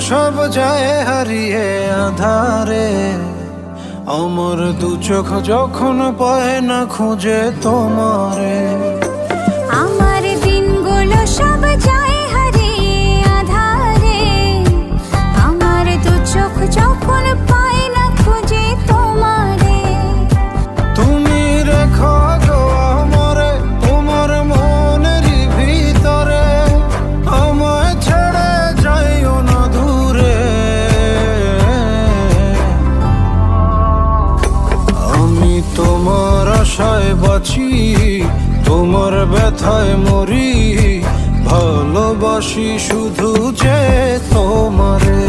সব যায় হারিয়ে আধারে, আমার দু চোখ যখন পায় না খুঁজে তোমারে। আমার দিনগুলো সব যায় হারিয়ে আধারে, আমার দু চোখ যখন পায় না খুঁজে তোমারে। তুমি রেখো গো আমারে তোমার মনেরই ভিতরে, আমায় ছেড়ে যাইও না দূরে। আমি তোমার আশায় বাঁচি, তোমার ব্যথায় মরি, ভালোবাসি শুধু যে তোমারে।